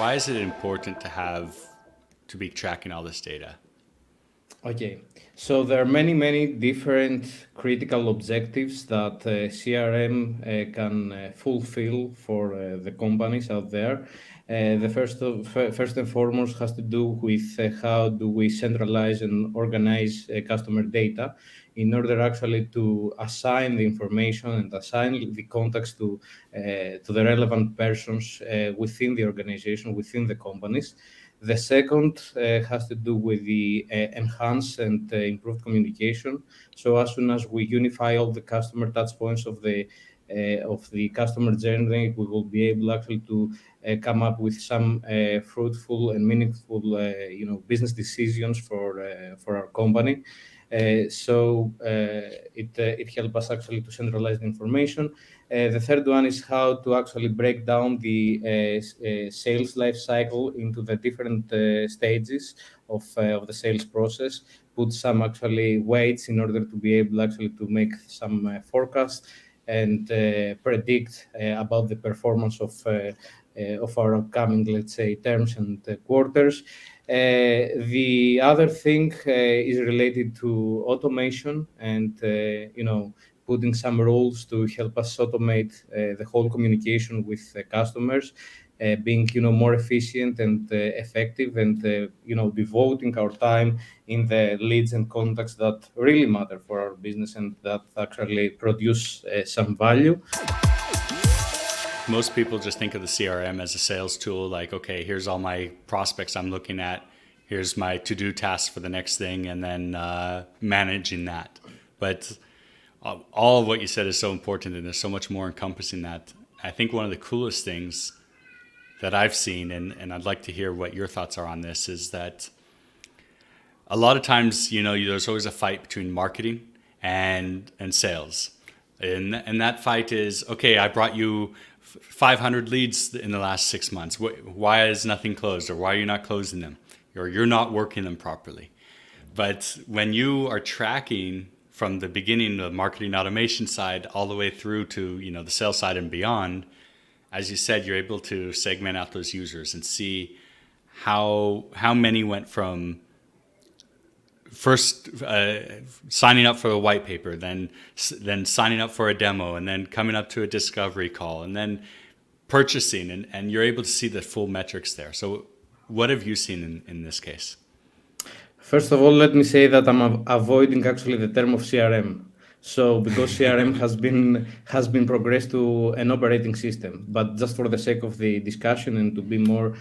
why is it important to be tracking all this data? Okay, so there are many different critical objectives that CRM can fulfill for the companies out there. First and foremost has to do with how do we centralize and organize customer data in order actually to assign the information and assign the contacts to the relevant persons within the organization, within the companies. The second has to do with the enhanced and improved communication. So as soon as we unify all the customer touch points of the customer journey, we will be able actually to come up with some fruitful and meaningful, business decisions for our company. It helps us actually to centralize the information. The third one is how to actually break down the sales life cycle into the different stages of the sales process, put some actually weights in order to be able actually to make some forecasts and predict about the performance of our upcoming, let's say, terms and quarters. The other thing is related to automation and, putting some rules to help us automate the whole communication with customers, being, more efficient and effective and, devoting our time in the leads and contacts that really matter for our business and that actually produce some value. Most people just think of the CRM as a sales tool, like, okay, here's all my prospects I'm looking at, here's my to-do tasks for the next thing, and then managing that. But all of what you said is so important, and there's so much more encompassing that. I think one of the coolest things that I've seen, and I'd like to hear what your thoughts are on this, is that a lot of times, there's always a fight between marketing and sales. And that fight is, okay, I brought you 500 leads in the last 6 months. Why is nothing closed? Or why are you not closing them? Or you're not working them properly. But when you are tracking from the beginning, the marketing automation side, all the way through to the sales side and beyond, as you said, you're able to segment out those users and see how many went from first signing up for a white paper, then signing up for a demo, and then coming up to a discovery call, and then purchasing, and you're able to see the full metrics there. So what have you seen in this case? First of all, let me say that I'm avoiding actually the term of CRM. So because CRM has been progressed to an operating system, but just for the sake of the discussion and to be more,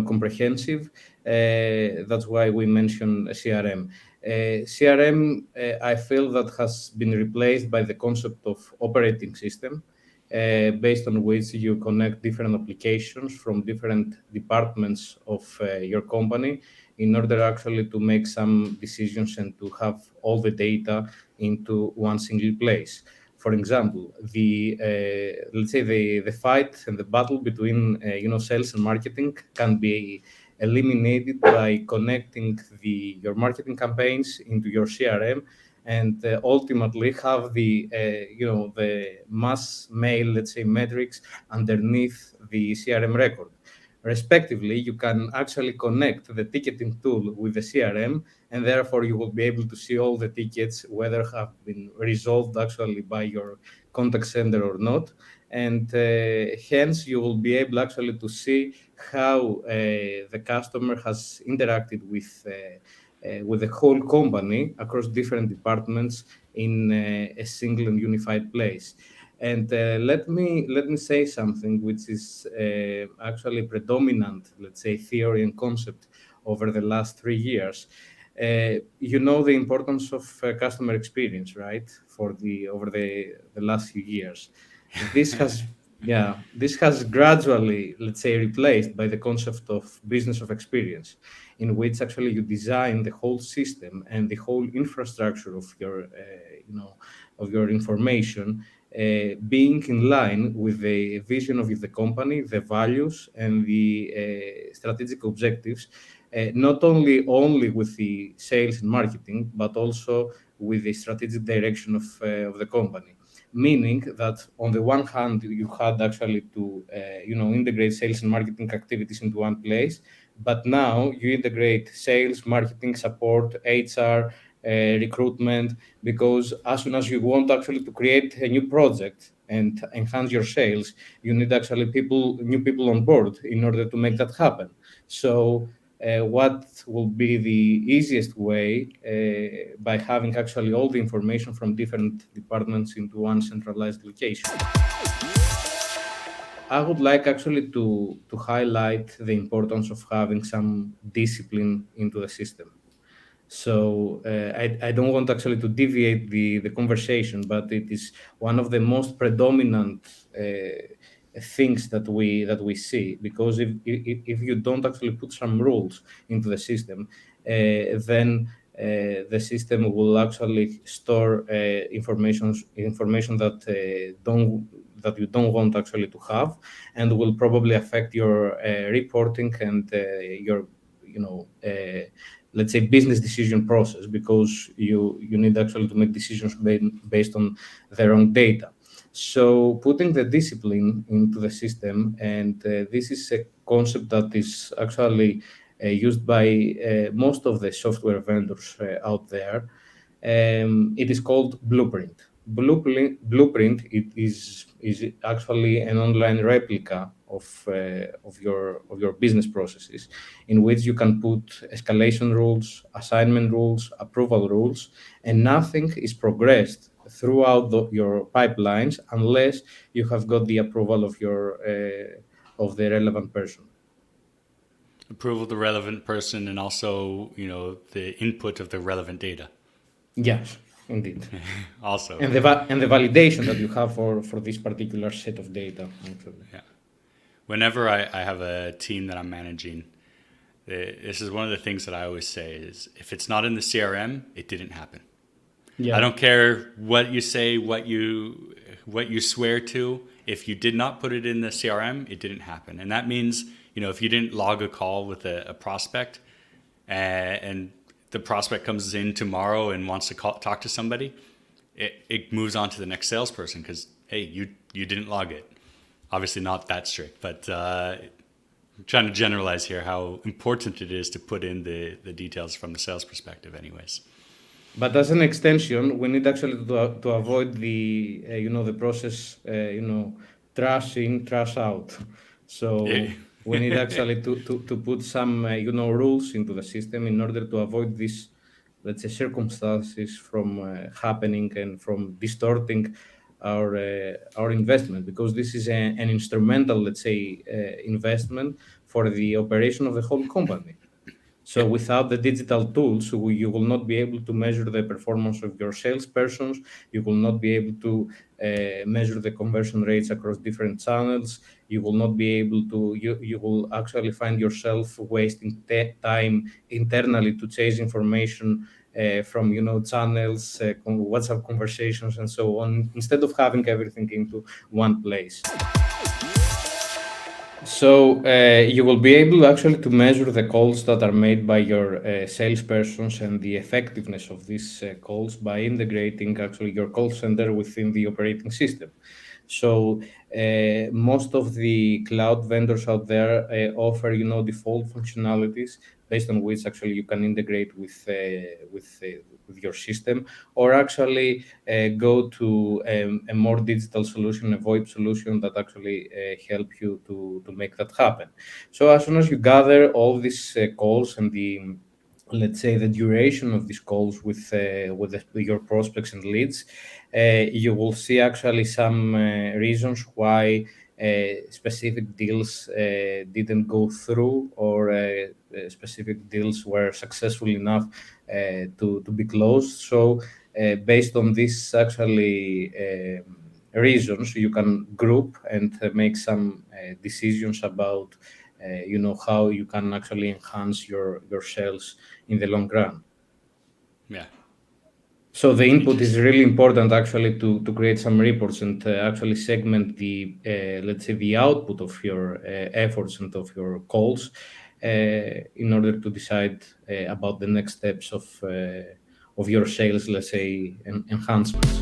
comprehensive, that's why we mention CRM. CRM, I feel that has been replaced by the concept of operating system, based on which you connect different applications from different departments of your company in order actually to make some decisions and to have all the data into one single place. For example, let's say the fight and the battle between sales and marketing can be eliminated by connecting your marketing campaigns into your CRM and ultimately have the mass mail, let's say, metrics underneath the CRM record. Respectively, you can actually connect the ticketing tool with the CRM, and therefore you will be able to see all the tickets, whether have been resolved actually by your contact center or not. And hence, you will be able actually to see how the customer has interacted with the whole company across different departments in a single and unified place. And let me say something which is actually predominant, let's say, theory and concept over the last 3 years. The importance of customer experience, right? Over the last few years, this has gradually, let's say, replaced by the concept of business of experience, in which actually you design the whole system and the whole infrastructure of your information, being in line with the vision of the company, the values, and the strategic objectives, not only with the sales and marketing, but also with the strategic direction of the company. meaning that on the one hand you had actually to integrate sales and marketing activities into one place, but now you integrate sales, marketing, support, HR, recruitment, because as soon as you want actually to create a new project and enhance your sales, you need actually new people on board in order to make that happen. So what will be the easiest way by having actually all the information from different departments into one centralized location? I would like actually to highlight the importance of having some discipline into the system. So I don't want actually to deviate the conversation, but it is one of the most predominant things that we see, because if you don't actually put some rules into the system, then the system will actually store information that you don't want actually to have, and will probably affect your reporting and your let's say business decision process, because you need actually to make decisions based on their own data. So putting the discipline into the system, and this is a concept that is actually used by most of the software vendors out there. It is called Blueprint. Blueprint it is actually an online replica of your business processes, in which you can put escalation rules, assignment rules, approval rules, and nothing is progressed throughout your pipelines unless you have got the approval of the relevant person. Approval of the relevant person, and also, the input of the relevant data. Yes, indeed. Also. And the validation that you have for this particular set of data, actually. Yeah. Whenever I have a team that I'm managing, this is one of the things that I always say is, if it's not in the CRM, it didn't happen. Yeah. I don't care what you say, what you swear to. If you did not put it in the CRM, it didn't happen. And that means, if you didn't log a call with a prospect, and the prospect comes in tomorrow and wants to talk to somebody, it moves on to the next salesperson, because, hey, you didn't log it. Obviously not that strict, but I'm trying to generalize here how important it is to put in the details from the sales perspective anyways. But as an extension, we need actually to avoid the process, trash in, trash out. So we need actually to put some, rules into the system in order to avoid these, let's say, circumstances from happening and from distorting our investment, because this is an instrumental, let's say, investment for the operation of the whole company. So without the digital tools, you will not be able to measure the performance of your salespersons. You will not be able to measure the conversion rates across different channels. You will not be able to. You will actually find yourself wasting time internally to chase information from channels, WhatsApp conversations, and so on, instead of having everything into one place. So you will be able actually to measure the calls that are made by your salespersons and the effectiveness of these calls by integrating actually your call center within the operating system. So most of the cloud vendors out there offer default functionalities based on which actually you can integrate with your system, or actually go to a more digital solution, a VoIP solution that actually help you to make that happen. So as soon as you gather all these calls and let's say the duration of these calls with your prospects and leads, you will see actually some reasons why specific deals didn't go through, or specific deals were successful enough to be closed. So based on this actually reasons, you can group and make some decisions about how you can actually enhance your sales in the long run. Yeah. So the input is really important actually to create some reports and actually segment the let's say the output of your efforts and of your calls in order to decide about the next steps of your sales, let's say, enhancements.